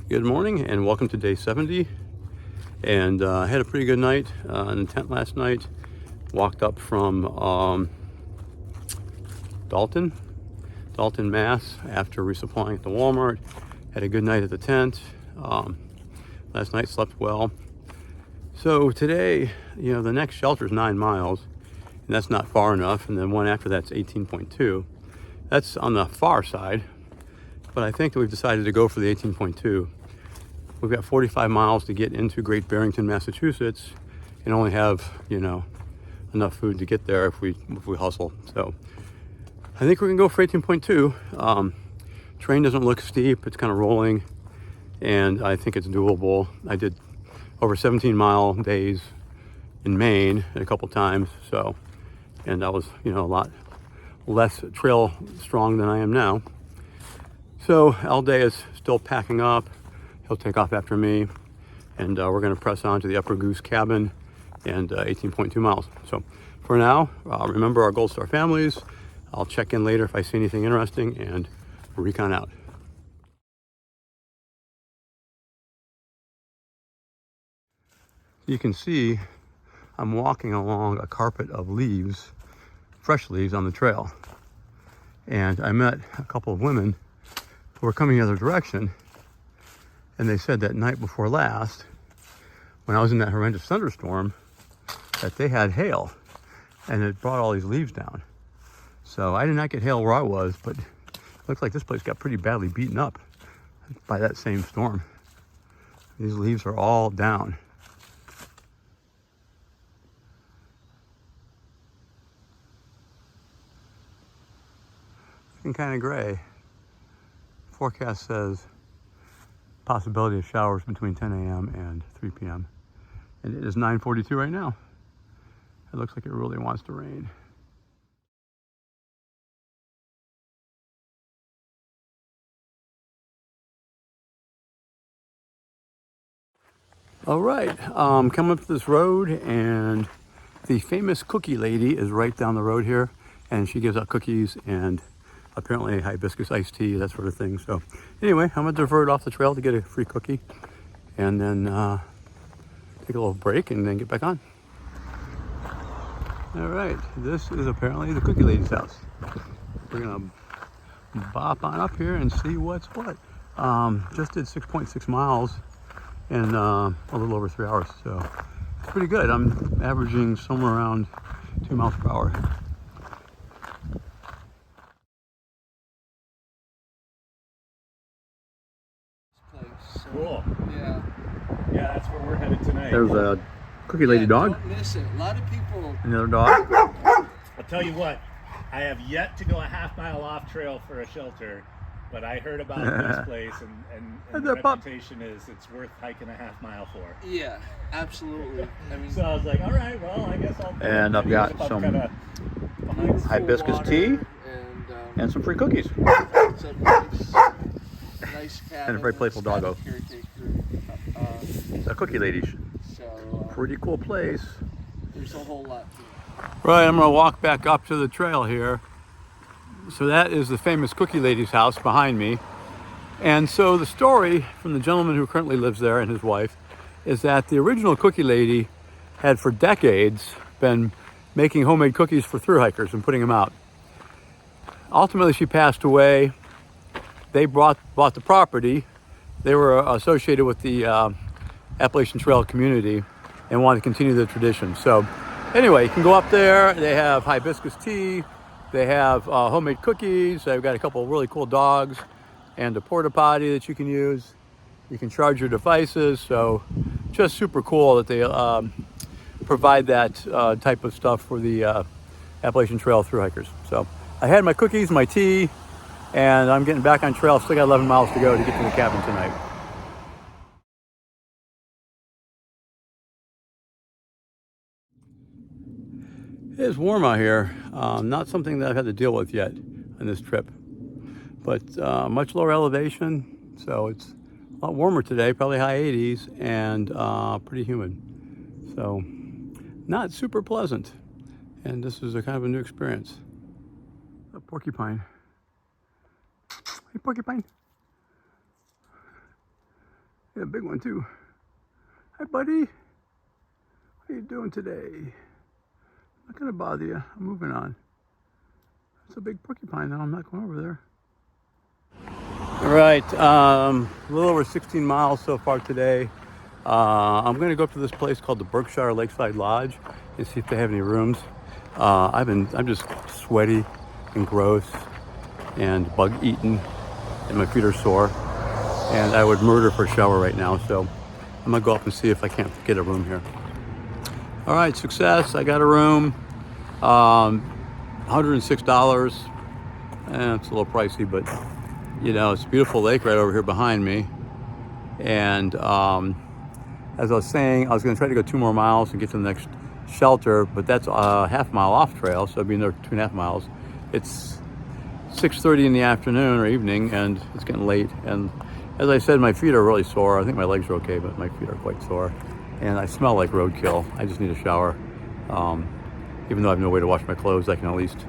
Good morning and welcome to day 70. And I had a pretty good night in the tent last night. Walked up from Dalton, Mass after resupplying at the Walmart. Had a good night at the tent. Last night slept well. So today, the next shelter is 9 miles and that's not far enough. And then one after that's 18.2. That's on the far side. But I think that we've decided to go for the 18.2. We've got 45 miles to get into Great Barrington, Massachusetts, and only have, enough food to get there if we hustle. So I think we're gonna go for 18.2. Terrain doesn't look steep, it's kind of rolling, and I think it's doable. I did over 17-mile days in Maine a couple times, and I was, a lot less trail strong than I am now. So Alday is still packing up. He'll take off after me, and we're going to press on to the Upper Goose Cabin and 18.2 miles. So for now, remember our Gold Star families. I'll check in later if I see anything interesting, and Recon out. You can see I'm walking along a carpet of leaves, fresh leaves on the trail. And I met a couple of women who were coming the other direction, and they said that night before last, when I was in that horrendous thunderstorm, that they had hail and it brought all these leaves down. So I did not get hail where I was, but it looks like this place got pretty badly beaten up by that same storm. These leaves are all down. Looking kind of gray. Forecast says possibility of showers between 10 a.m. and 3 p.m. And it is 9:42 right now. It looks like it really wants to rain. All right, coming up to this road, and the famous cookie lady is right down the road here, and she gives out cookies and apparently hibiscus iced tea, that sort of thing. So anyway, I'm gonna divert off the trail to get a free cookie, and then take a little break and then get back on. All right, this is apparently the cookie lady's house. We're gonna bop on up here and see what's what. Just did 6.6 miles in a little over 3 hours, so it's pretty good. I'm averaging somewhere around 2 miles per hour. Cool. Yeah. Yeah, that's where we're headed tonight. There's a cookie lady dog. Don't miss it. A lot of people. Another dog. I'll tell you what, I have yet to go a half mile off trail for a shelter, but I heard about this place, and the reputation is it's worth hiking a half mile for. Yeah, absolutely. I mean, So I was like, all right, well, I guess I'll. And I've got some hibiscus tea and some free cookies. It's a nice cabin. And a very playful doggo. A cookie lady. So Pretty cool place. there's a whole lot to it. Right, I'm gonna walk back up to the trail here. So that is the famous cookie lady's house behind me. And so the story from the gentleman who currently lives there and his wife is that the original cookie lady had for decades been making homemade cookies for thru hikers and putting them out. Ultimately, she passed away. They bought the property. They were associated with the Appalachian Trail community and wanted to continue the tradition. So anyway, you can go up there. They have hibiscus tea. They have homemade cookies. They've got a couple of really cool dogs and a porta potty that you can use. You can charge your devices. So just super cool that they provide that type of stuff for the Appalachian Trail thru hikers. So I had my cookies, my tea, and I'm getting back on trail. Still got 11 miles to go to get to the cabin tonight. It is warm out here. Not something that I've had to deal with yet on this trip, but much lower elevation, so it's a lot warmer today, probably high 80s, and pretty humid. So not super pleasant, and this is a kind of a new experience. A porcupine. Hey, porcupine. Yeah, a big one too. Hi, buddy. What are you doing today? I'm not gonna bother you. I'm moving on. It's a big porcupine now. I'm not going over there. All right, a little over 16 miles so far today. I'm going to go up to this place called the Berkshire Lakeside Lodge and see if they have any rooms. I'm just sweaty and gross and bug eaten, and my feet are sore. And I would murder for a shower right now, so I'm gonna go up and see if I can't get a room here. All right, success. I got a room. $106. It's a little pricey, but you know, it's a beautiful lake right over here behind me. And as I was saying, I was going to try to go 2 more miles and get to the next shelter, but that's a half-mile off trail, so I'd be another 2.5 miles. It's 6:30 in the afternoon or evening, and it's getting late. And as I said, my feet are really sore. I think my legs are okay, but my feet are quite sore. And I smell like roadkill. I just need a shower. Even though I have no way to wash my clothes, I can at least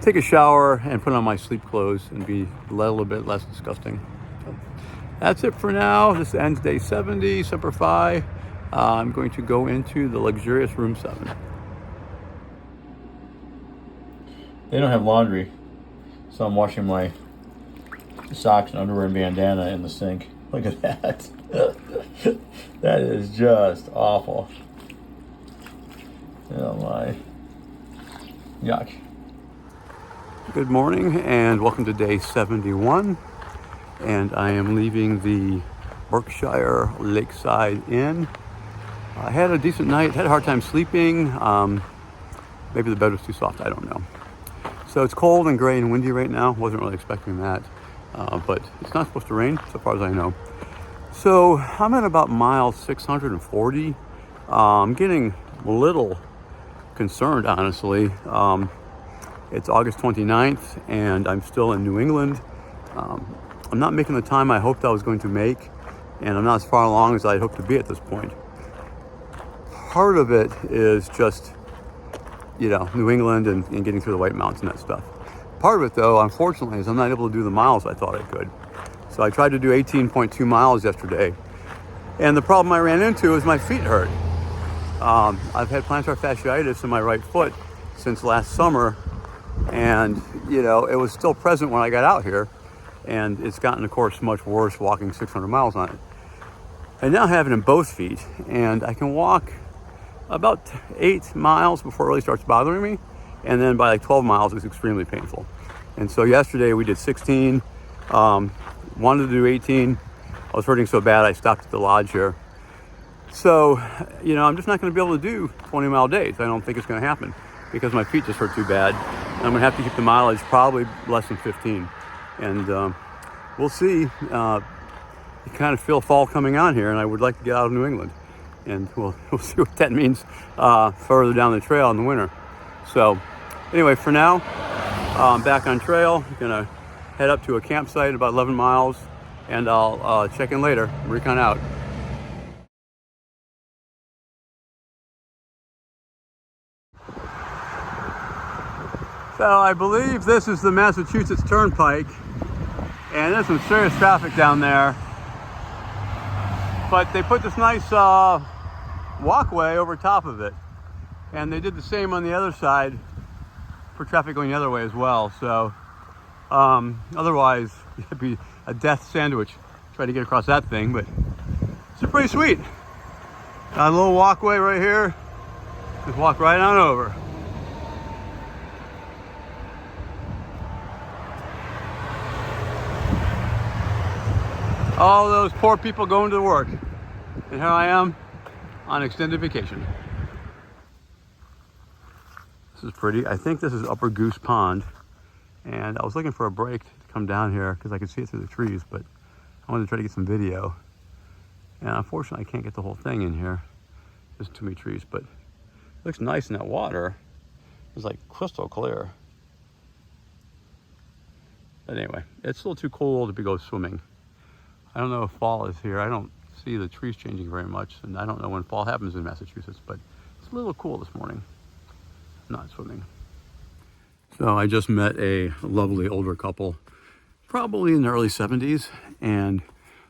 take a shower and put on my sleep clothes and be a little bit less disgusting. So that's it for now. This ends day 70, Semper Fi. I'm going to go into the luxurious room 7. They don't have laundry, so I'm washing my socks and underwear and bandana in the sink. Look at that. That is just awful. Oh my. Yuck. Good morning and welcome to day 71. And I am leaving the Berkshire Lakeside Inn. I had a decent night, had a hard time sleeping. Maybe the bed was too soft, I don't know. So it's cold and gray and windy right now. Wasn't really expecting that, but it's not supposed to rain so far as I know. So I'm at about mile 640. I'm getting a little concerned, honestly. It's August 29th and I'm still in New England. I'm not making the time I hoped I was going to make, and I'm not as far along as I'd hoped to be at this point. Part of it is just, you know, New England and getting through the White Mountains and that stuff. Part of it, though, unfortunately, is I'm not able to do the miles I thought I could. So I tried to do 18.2 miles yesterday, and the problem I ran into is my feet hurt. I've had plantar fasciitis in my right foot since last summer, and, you know, it was still present when I got out here, and it's gotten, of course, much worse walking 600 miles on it. I now have it in both feet, and I can walk about 8 miles before it really starts bothering me, and then by like 12 miles it's extremely painful. And so yesterday we did 16, wanted to do 18. I was hurting so bad I stopped at the lodge here. So, you know, I'm just not going to be able to do 20-mile days. I don't think it's going to happen because my feet just hurt too bad. And I'm going to have to keep the mileage probably less than 15. And we'll see. You kind of feel fall coming on here, and I would like to get out of New England. And we'll see what that means further down the trail in the winter. So anyway, for now, I'm back on trail. I'm going to head up to a campsite about 11 miles, and I'll check in later. Recon out. So I believe this is the Massachusetts Turnpike, and there's some serious traffic down there. But they put this nice walkway over top of it, and they did the same on the other side for traffic going the other way as well. So otherwise it'd be a death sandwich trying to get across that thing, but it's pretty sweet. Got a little walkway right here, just walk right on over. All those poor people going to work, and here I am on extended vacation. This is pretty. I think this is Upper Goose Pond, and I was looking for a break to come down here because I could see it through the trees, but I wanted to try to get some video, and unfortunately I can't get the whole thing in here. There's too many trees, but it looks nice in that water. It's like crystal clear. But anyway, it's a little too cold to go swimming. I don't know if fall is here. I don't see the trees changing very much, and I don't know when fall happens in Massachusetts, but it's a little cool this morning. Not swimming. So I just met a lovely older couple, probably in their early 70s, and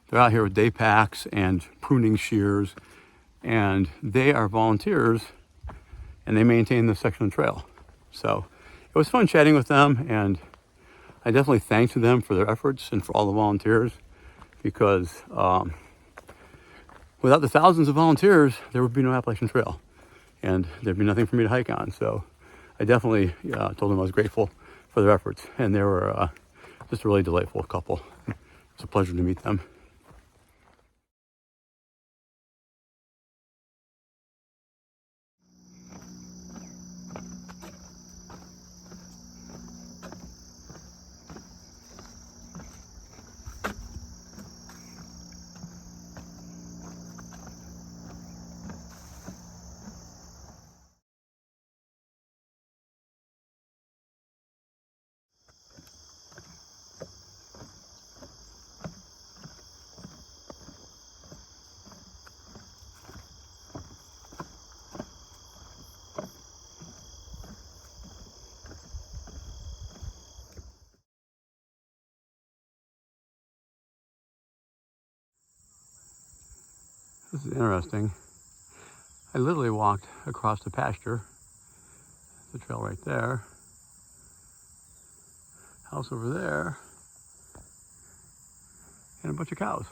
They're out here with day packs and pruning shears, and they are volunteers, and they maintain this section of trail. So it was fun chatting with them, and I definitely thanked them for their efforts and for all the volunteers, because without the thousands of volunteers, there would be no Appalachian Trail, and there'd be nothing for me to hike on. So I definitely told them I was grateful for their efforts, and they were just a really delightful couple. It's a pleasure to meet them. This is interesting. I literally walked across the pasture, the trail right there, house over there, and a bunch of cows.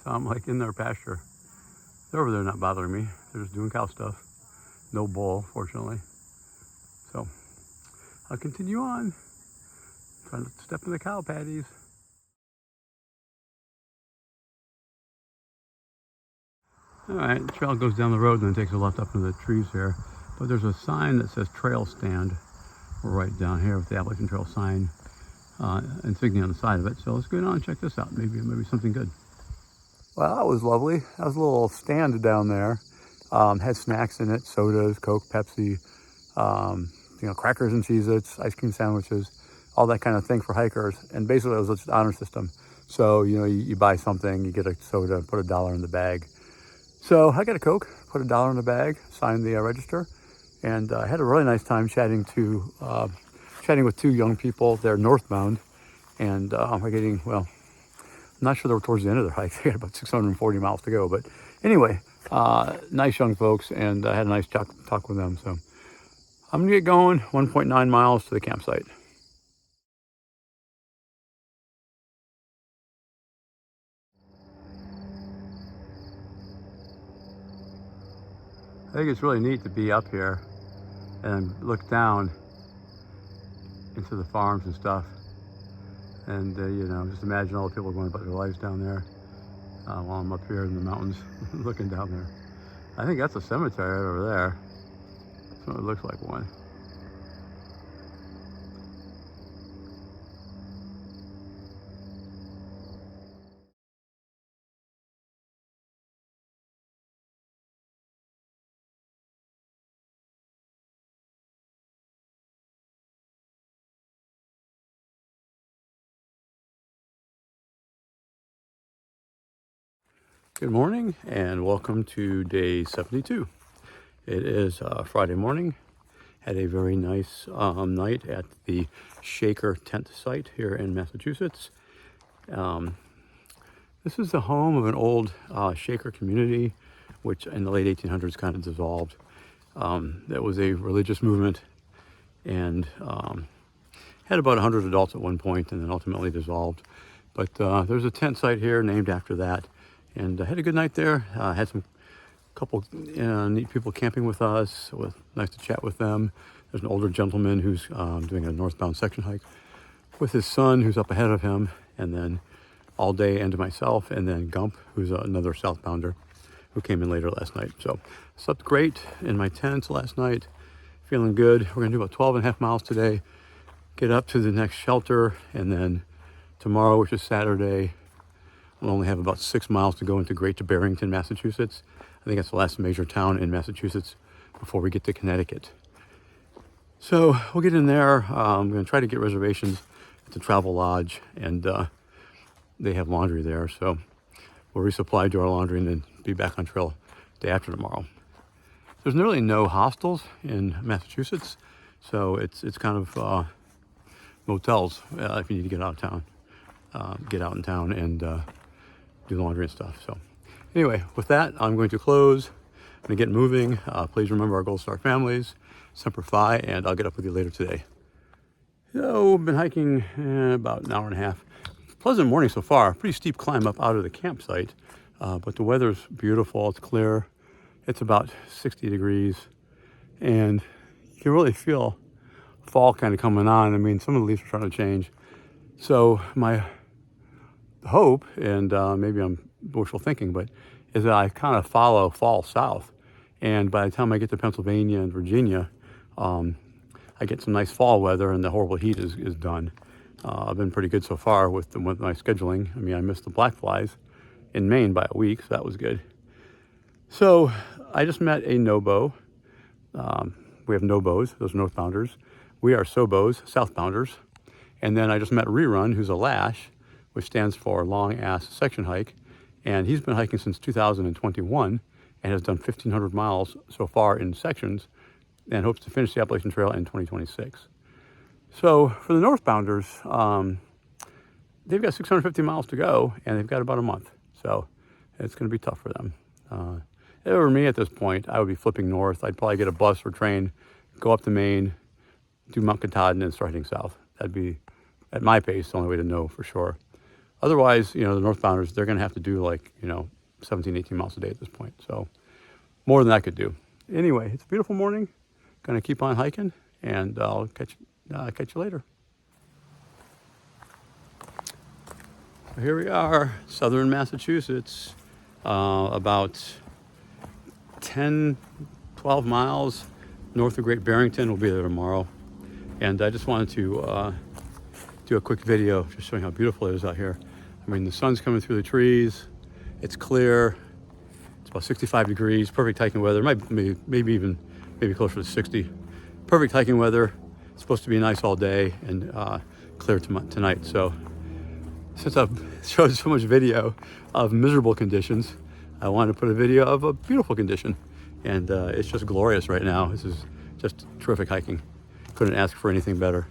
So I'm like in their pasture. They're over there not bothering me. They're just doing cow stuff. No bull, fortunately. So I'll continue on, trying to step in the cow patties. All right, the trail goes down the road and then takes a left up into the trees here. But there's a sign that says trail stand right down here with the Appalachian Trail sign insignia on the side of it. So let's go down and check this out. Maybe something good. Well, that was lovely. That was a little stand down there. Had snacks in it, sodas, Coke, Pepsi, crackers and Cheez-Its, ice cream sandwiches, all that kind of thing for hikers. And basically it was just an honor system. So, you buy something, you get a soda, put $1 in the bag. So I got a Coke, put $1 in the bag, signed the register, and I had a really nice time chatting with two young people. They're northbound, and we're getting, well, I'm not sure they were towards the end of their hike. They had about 640 miles to go. But anyway, nice young folks, and I had a nice talk with them. So I'm gonna get going, 1.9 miles to the campsite. I think it's really neat to be up here and look down into the farms and stuff. And, just imagine all the people going about their lives down there while I'm up here in the mountains looking down there. I think that's a cemetery right over there. That's what it looks like one. Good morning and welcome to day 72. It is Friday morning. Had a very nice night at the Shaker tent site here in Massachusetts. This is the home of an old Shaker community, which in the late 1800s kind of dissolved. That was a religious movement and had about 100 adults at one point and then ultimately dissolved. But there's a tent site here named after that. And I had a good night there. Had some couple neat people camping with us. It was nice to chat with them. There's an older gentleman who's doing a northbound section hike with his son who's up ahead of him, and then all day and myself, and then Gump, who's another southbounder who came in later last night. So slept great in my tent last night, feeling good. We're gonna do about 12.5 miles today, get up to the next shelter, and then tomorrow, which is Saturday, we'll only have about 6 miles to go into Barrington, Massachusetts. I think that's the last major town in Massachusetts before we get to Connecticut. So we'll get in there. I'm going to try to get reservations at the Travel Lodge, and they have laundry there. So we'll resupply, do our laundry, and then be back on trail day after tomorrow. There's really no hostels in Massachusetts, so it's kind of motels if you need to get out of town, get out in town and do laundry and stuff. So anyway, with that, I'm going to close. I'm going to get moving. Please remember our Gold Star families, Semper Fi, and I'll get up with you later today. So I've been hiking about an hour and a half. Pleasant morning so far. Pretty steep climb up out of the campsite, but the weather's beautiful. It's clear. It's about 60 degrees, and you can really feel fall kind of coming on. I mean, some of the leaves are starting to change. So my hope, and maybe I'm wishful thinking, but is that I kind of follow fall south, and by the time I get to Pennsylvania and Virginia, I get some nice fall weather and the horrible heat is done. I've been pretty good so far with my scheduling. I mean, I missed the black flies in Maine by a week, so that was good. So I just met a NOBO. We have NOBOs, those are northbounders. We are SOBOs, southbounders. And then I just met Rerun, who's a Lash, which stands for Long Ass Section Hike. And he's been hiking since 2021 and has done 1,500 miles so far in sections and hopes to finish the Appalachian Trail in 2026. So for the northbounders, they've got 650 miles to go and they've got about a month. So it's going to be tough for them. If it were me at this point, I would be flipping north. I'd probably get a bus or train, go up to Maine, do Mount Katahdin, and then start heading south. That'd be, at my pace, the only way to know for sure. Otherwise, the northbounders, they're going to have to do 17, 18 miles a day at this point. So more than I could do. Anyway, it's a beautiful morning. Going to keep on hiking, and I'll catch you later. So here we are, southern Massachusetts, about 10, 12 miles north of Great Barrington. We'll be there tomorrow. And I just wanted to do a quick video just showing how beautiful it is out here. I mean, the sun's coming through the trees. It's clear. It's about 65 degrees, perfect hiking weather. Maybe closer to 60. Perfect hiking weather. It's supposed to be nice all day and clear tonight. So since I've showed so much video of miserable conditions, I wanted to put a video of a beautiful condition. And it's just glorious right now. This is just terrific hiking. Couldn't ask for anything better.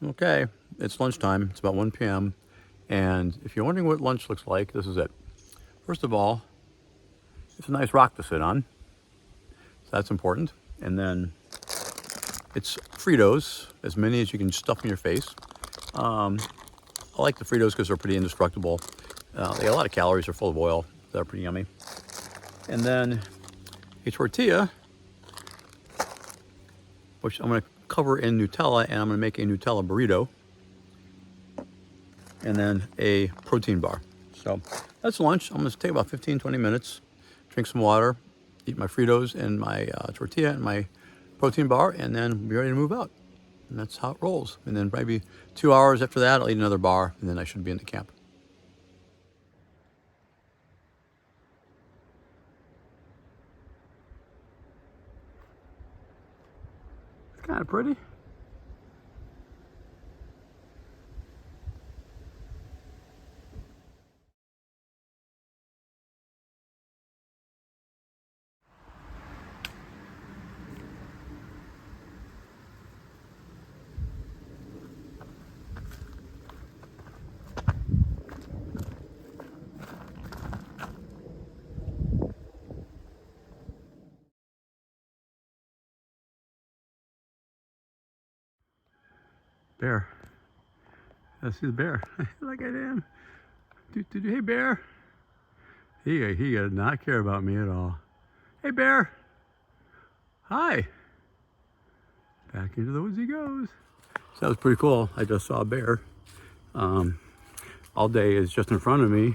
Okay, it's lunchtime. It's about 1 p.m. And if you're wondering what lunch looks like, this is it. First of all, it's a nice rock to sit on. So that's important. And then it's Fritos, as many as you can stuff in your face. I like the Fritos because they're pretty indestructible. They got a lot of calories. They're full of oil. They're pretty yummy. And then a tortilla, which I'm going to cover in Nutella, and I'm going to make a Nutella burrito, and then a protein bar. So that's lunch. I'm going to take about 15-20 minutes, drink some water, eat my Fritos and my tortilla and my protein bar, and then be ready to move out. And that's how it rolls. And then maybe 2 hours after that, I'll eat another bar, and then I should be in the camp. It's kind of pretty. Bear. I see the bear. Like I am. Hey, bear. He does not care about me at all. Hey, bear. Hi. Back into the woods he goes. So that was pretty cool. I just saw a bear. All day is just in front of me.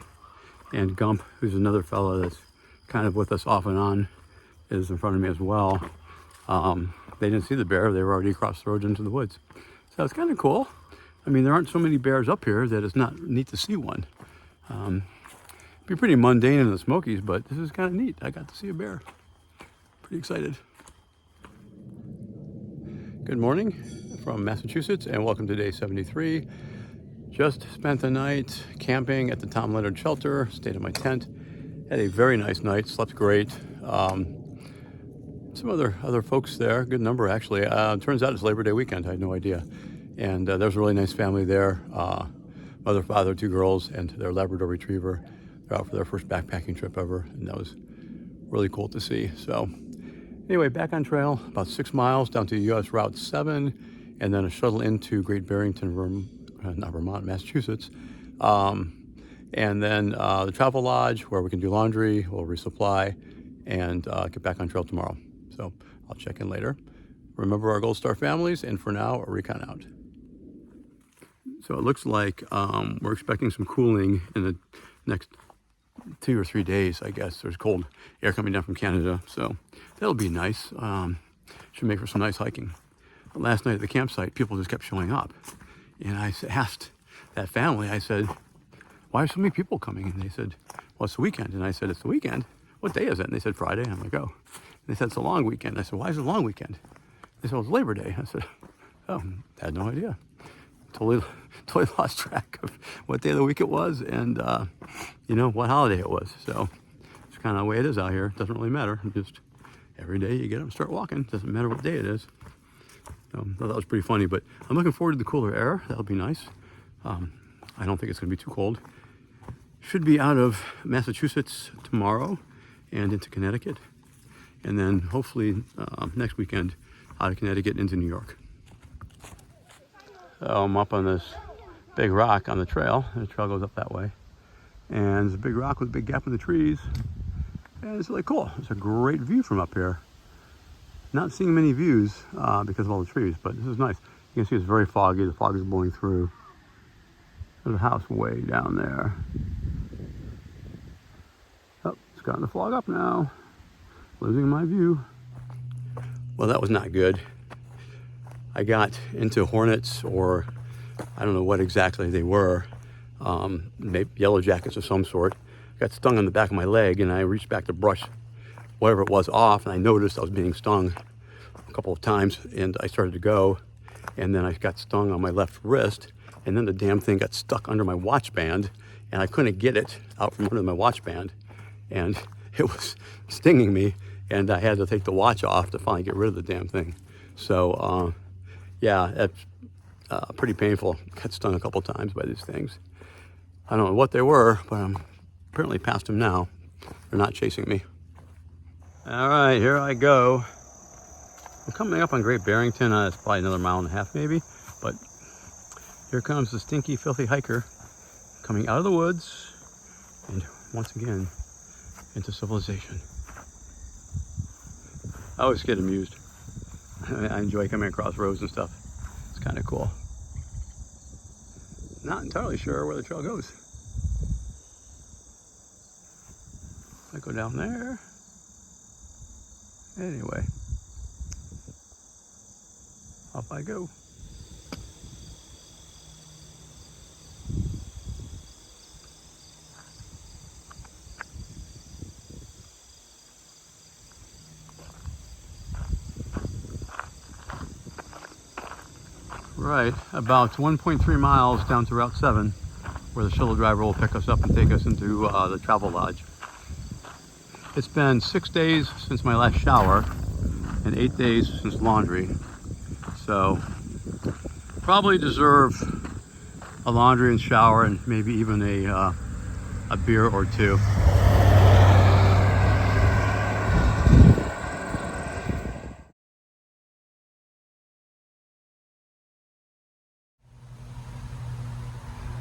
And Gump, who's another fellow that's kind of with us off and on, is in front of me as well. They didn't see the bear. They were already across the road into the woods. So it's kind of cool. I mean, there aren't so many bears up here that it's not neat to see one. Be Be pretty mundane in the Smokies, but this is kind of neat. I got to see a bear. Pretty excited. Good morning from Massachusetts and welcome to day 73. Just spent the night camping at the Tom Leonard shelter, stayed in my tent. Had a very nice night, slept great. Some other folks there, good number actually. Turns out it's Labor Day weekend, I had no idea. And there's a really nice family there. Mother, father, 2 girls, and their Labrador Retriever. They're out for their first backpacking trip ever, and that was really cool to see. So anyway, back on trail, about 6 miles down to US Route 7, and then a shuttle into Great Barrington, Massachusetts. And then the travel lodge where we can do laundry, we'll resupply, and get back on trail tomorrow. So I'll check in later. Remember our Gold Star families, and for now, Recon out. So it looks like we're expecting some cooling in the next 2 or 3 days, I guess. There's cold air coming down from Canada, so that'll be nice. Should make for some nice hiking. Last night at the campsite, people just kept showing up. And I asked that family, I said, why are so many people coming? And they said, well, it's the weekend. And I said, it's the weekend? What day is it? And they said, Friday. And I'm like, oh. And they said, it's a long weekend. I said, why is it a long weekend? They said, well, it's Labor Day. I said, oh, I had no idea. Totally lost track of what day of the week it was and, what holiday it was. So it's kind of the way it is out here. It doesn't really matter. Just every day you get up and start walking. Doesn't matter what day it is. So I thought that was pretty funny, but I'm looking forward to the cooler air. That'll be nice. I don't think it's going to be too cold. Should be out of Massachusetts tomorrow and into Connecticut. And then hopefully next weekend out of Connecticut into New York. So I'm up on this big rock on the trail. The trail goes up that way. And there's a big rock with a big gap in the trees. And it's really cool. It's a great view from up here. Not seeing many views because of all the trees, but this is nice. You can see it's very foggy. The fog is blowing through. There's a house way down there. Oh, it's gotten the fog up now. Losing my view. Well, that was not good. I got into hornets, or I don't know what exactly they were, maybe yellow jackets of some sort. Got stung on the back of my leg, and I reached back to brush whatever it was off, and I noticed I was being stung a couple of times, and I started to go, and then I got stung on my left wrist, and then the damn thing got stuck under my watch band, and I couldn't get it out from under my watch band, and it was stinging me, and I had to take the watch off to finally get rid of the damn thing. So, yeah, that's pretty painful. Got stung a couple times by these things. I don't know what they were, but I'm apparently past them now. They're not chasing me. All right, here I go. I'm coming up on Great Barrington. It's probably another 1.5 miles maybe, but here comes the stinky, filthy hiker coming out of the woods and once again into civilization. I always get amused. I enjoy coming across roads and stuff. It's kind of cool. Not entirely sure where the trail goes. I go down there. Anyway, off I go. Right, about 1.3 miles down to Route 7, where the shuttle driver will pick us up and take us into the travel lodge. It's been 6 days since my last shower and 8 days since laundry, so probably deserve a laundry and shower and maybe even a beer or two.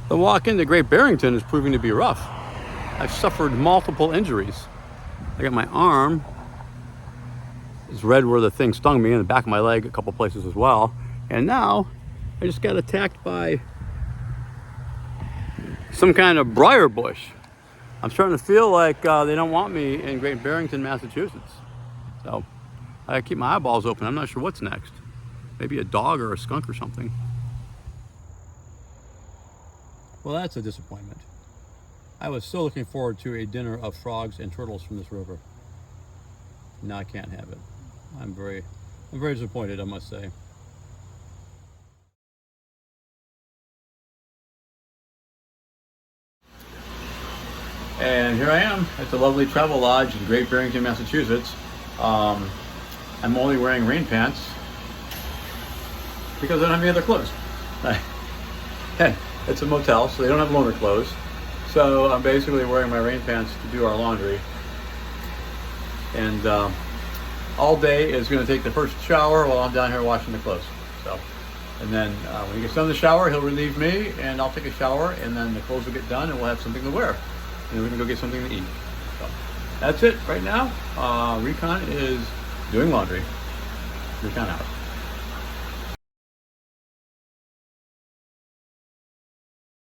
The walk into Great Barrington is proving to be rough. I've suffered multiple injuries. I got my arm, it's red where the thing stung me, in the back of my leg, a couple places as well. And now I just got attacked by some kind of briar bush. I'm starting to feel like they don't want me in Great Barrington, Massachusetts. So I gotta keep my eyeballs open. I'm not sure what's next. Maybe a dog or a skunk or something. Well, that's a disappointment. I was so looking forward to a dinner of frogs and turtles from this river. Now I can't have it. I'm very disappointed, I must say. And here I am at the lovely Travel Lodge in Great Barrington, Massachusetts. I'm only wearing rain pants because I don't have any other clothes. Hey, it's a motel, so they don't have loaner clothes. So I'm basically wearing my rain pants to do our laundry. And all day is going to take the first shower while I'm down here washing the clothes. So, and then when he gets done the shower, he'll relieve me, and I'll take a shower, and then the clothes will get done, and we'll have something to wear. And then we can go get something to eat. So that's it right now. Recon is doing laundry. Recon out.